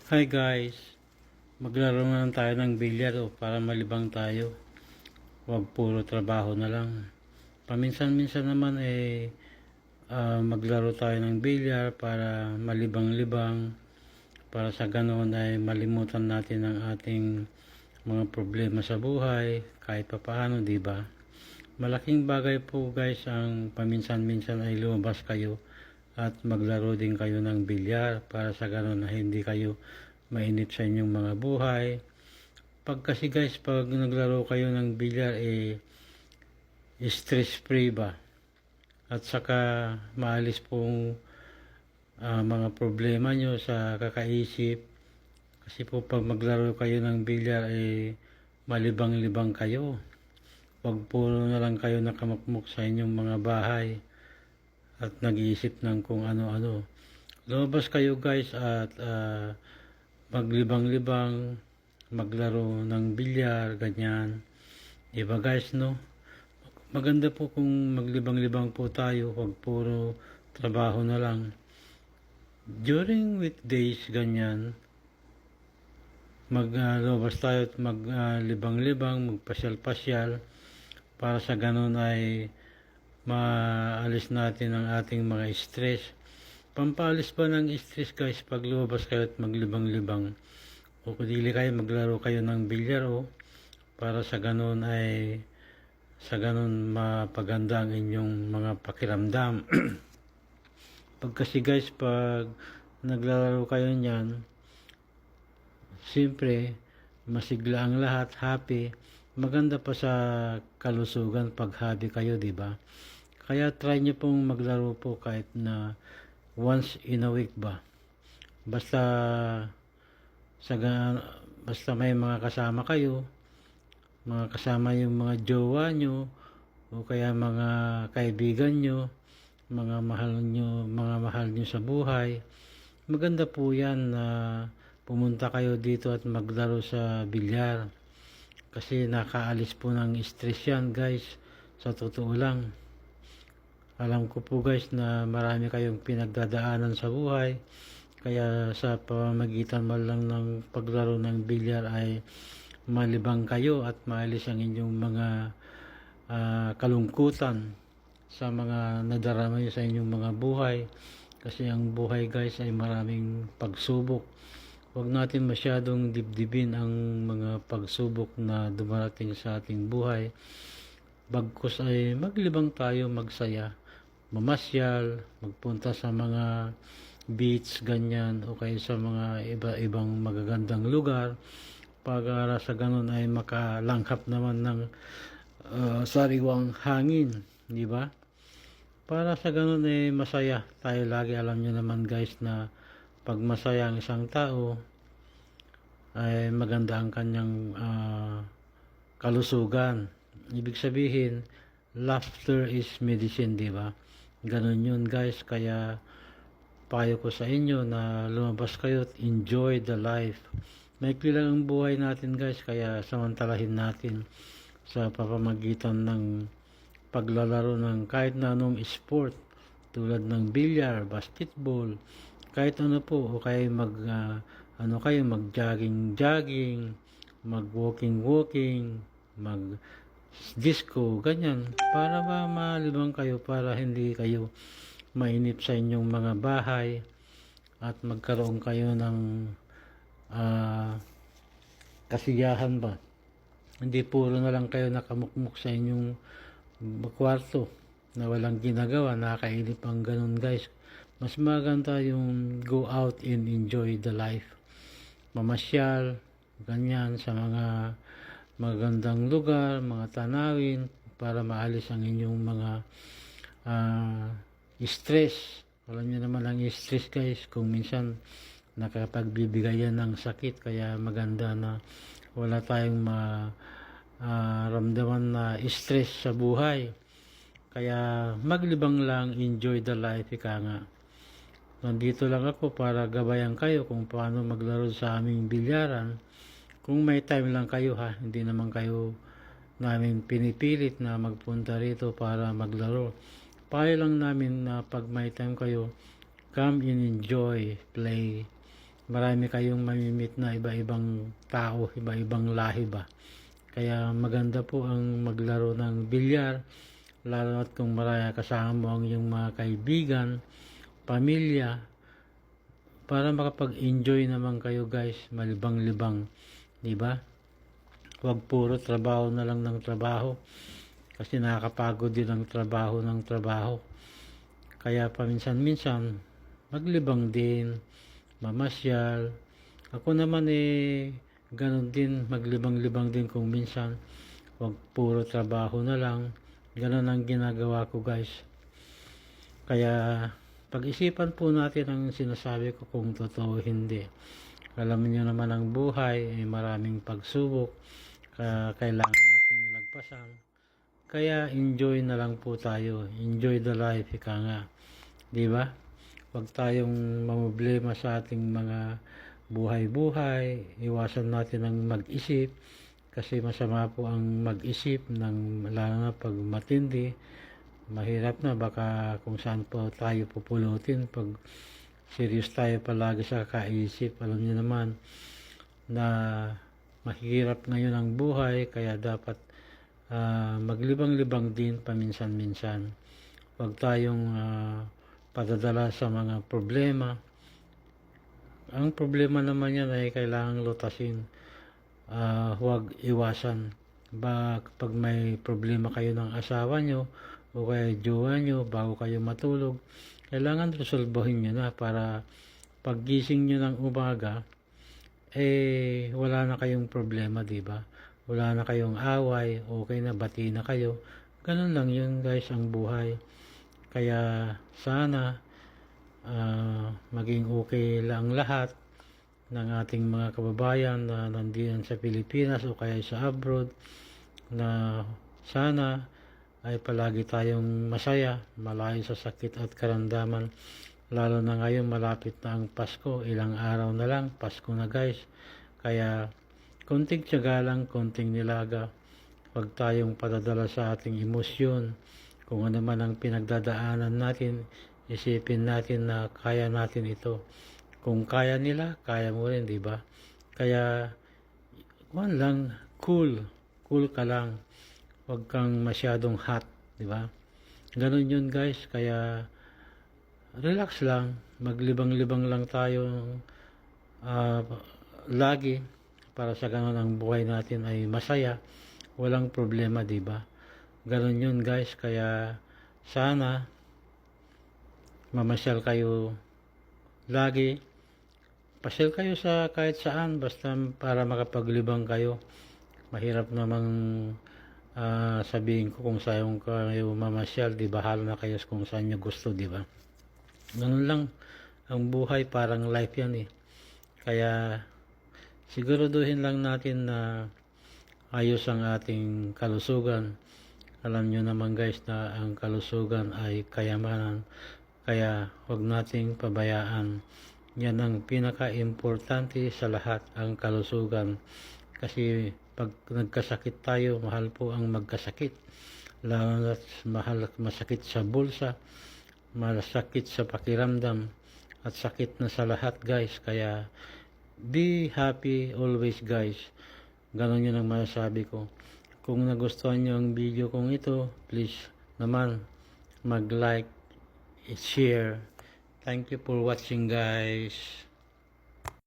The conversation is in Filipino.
Hi guys, maglaro na lang tayo ng bilyar para malibang tayo. Huwag puro trabaho na lang. Paminsan-minsan naman maglaro tayo ng bilyar para malibang-libang. Para sa ganoon ay malimutan natin ang ating mga problema sa buhay kahit papaano, di ba? Malaking bagay po guys ang paminsan-minsan ay lumabas kayo at maglaro din kayo ng bilyar para sa ganoon na hindi kayo mainip sa inyong mga buhay. Pag kasi guys, pag naglaro kayo ng bilyar stress free ba? At saka maalis pong mga problema nyo sa kakaisip. Kasi po pag maglaro kayo ng bilyar malibang-libang kayo. Huwag puro na lang kayo nakamukmuk sa inyong mga bahay at nag-iisip ng kung ano-ano. Lumabas kayo guys at maglibang-libang, maglaro ng bilyar, ganyan. Diba guys, no? Maganda po kung maglibang-libang po tayo, huwag puro trabaho na lang. During weekdays, ganyan, maglabas tayo at maglibang-libang, magpasyal-pasyal, para sa ganun ay maalis natin ang ating mga stress. Pampalis ba ng stress guys pag lumabas kayo at maglibang-libang? O kung kayo maglaro kayo ng bilyar para sa ganun mapaganda ang inyong mga pakiramdam. Pag kasi guys, pag naglalaro kayo niyan, siyempre masigla ang lahat, happy. Maganda pa sa kalusugan pag happy kayo, di ba? Kaya try nyo pong maglaro po kahit na once in a week ba. Basta basta may mga kasama kayo, mga kasama yung mga jowa nyo, o kaya mga kaibigan nyo, mga mahal nyo sa buhay. Maganda po yan na pumunta kayo dito at maglaro sa bilyar. Kasi nakaalis po ng stress yan guys, sa totoo lang. Alam ko po guys na marami kayong pinagdadaanan sa buhay. Kaya sa pamamagitan man lang ng paglaro ng bilyar ay malibang kayo at maalis ang inyong mga kalungkutan sa mga nadarama nyo sa inyong mga buhay. Kasi ang buhay guys ay maraming pagsubok. Huwag natin masyadong dibdibin ang mga pagsubok na dumarating sa ating buhay. Bagkus ay maglibang tayo, magsaya, mamasyal, magpunta sa mga beach, ganyan, o kaya sa mga iba-ibang magagandang lugar para sa ganun ay makalanghap naman ng sariwang hangin, di ba? Para sa ganun masaya tayo lagi. Alam nyo naman guys na pag masaya ang isang tao ay maganda ang kanyang kalusugan. Ibig sabihin, laughter is medicine, di ba? Ganun yun guys. Kaya payo ko sa inyo na lumabas kayo at enjoy the life. Maikli lang ang buhay natin guys, kaya samantalahin natin sa pamamagitan ng paglalaro ng kahit na anong sport tulad ng bilyar, basketball, kahit ano po, o kaya mag-jogging, mag-walking, mag-disco, ganyan, para malibang kayo, para hindi kayo mainip sa inyong mga bahay at magkaroon kayo ng kasiyahan ba. Hindi puro na lang kayo nakamukmuk sa inyong kwarto na walang ginagawa, nakakainip ang ganun guys. Mas maganda yung go out and enjoy the life. Mamasyal, ganyan, sa mga magandang lugar, mga tanawin, para maalis ang inyong mga stress. Alam niyo naman ang stress guys, kung minsan nakapagbibigay yan ng sakit. Kaya maganda na wala tayong ramdaman na stress sa buhay. Kaya maglibang lang, enjoy the life, ika nga. Nandito lang ako para gabayan kayo kung paano maglaro sa aming bilyaran. Kung may time lang kayo hindi naman kayo namin pinipilit na magpunta rito para maglaro. Payo lang namin na pag may time kayo, come and enjoy, play, marami kayong mamimit na iba-ibang tao, iba-ibang lahi ba. Kaya maganda po ang maglaro ng bilyar, lalo at kung maraya kasama mo ang iyong mga kaibigan, pamilya, para makapag-enjoy naman kayo guys, malibang-libang, di ba? Huwag puro trabaho na lang ng trabaho, kasi nakakapagod din ang trabaho ng trabaho. Kaya paminsan-minsan, maglibang din, mamasyal. Ako naman ganun din, maglibang-libang din kung minsan. Huwag puro trabaho na lang. Ganun ang ginagawa ko guys. Kaya pag-isipan po natin ang sinasabi ko kung totoo hindi. Alam niyo naman ang buhay ay maraming pagsubok. Kailangan nating lagpasan. Kaya enjoy na lang po tayo. Enjoy the life, ika nga. Di ba? Huwag tayong mamblema sa ating mga buhay-buhay. Iwasan natin ang mag-isip. Kasi masama po ang mag-isip ng lalo na pag matindi. Mahirap na, baka kung saan po tayo pupulutin pag serious tayo palagi sa kaisip. Alam niyo naman na mahirap ngayon ang buhay, kaya dapat maglibang-libang din paminsan-minsan. Huwag tayong padadala sa mga problema. Ang problema naman yan ay kailangang lutasin. Huwag iwasan. Pag may problema kayo ng asawa nyo o kaya jowa nyo bago kayo matulog, kailangan resolbahin nyo na para paggising nyo ng umaga, wala na kayong problema, di ba? Wala na kayong away, okay na, bati na kayo. Ganun lang yun guys ang buhay. Kaya sana maging okay lang lahat ng ating mga kababayan na nandiyan sa Pilipinas o kaya sa abroad, na sana ay palagi tayong masaya, malayo sa sakit at karamdaman. Lalo na ngayon malapit na ang Pasko, ilang araw na lang Pasko na guys. Kaya konting tiyaga lang, konting nilaga. Huwag tayong padadala sa ating emosyon. Kung ano man ang pinagdadaanan natin, isipin natin na kaya natin ito. Kung kaya nila, kaya mo rin, di ba? Kaya cool ka lang. Huwag kang masyadong hot, di ba? Ganun yun guys, kaya relax lang, maglibang-libang lang tayo lagi, para sa ganun ang buhay natin ay masaya, walang problema, di ba? Ganun yun guys, kaya sana mamasyal kayo lagi, pasyal kayo sa kahit saan, basta para makapaglibang kayo. Mahirap namang sabihin ko kung saan kayo mamasyal, di ba? Bahala na kayo kung saan nyo gusto, di ba? Ganun lang ang buhay, parang life yan Kaya siguraduhin lang natin na ayos ang ating kalusugan. Alam nyo naman guys na ang kalusugan ay kayamanan, kaya huwag nating pabayaan. Yan ang pinaka-importante sa lahat, ang kalusugan. Kasi pag nagkasakit tayo, mahal po ang magkasakit. Lalo na masakit sa bulsa, masakit sa pakiramdam, at sakit na sa lahat guys. Kaya be happy always guys. Ganon yun ang masasabi ko. Kung nagustuhan nyo ang video kong ito, please naman mag-like, share. Thank you for watching guys.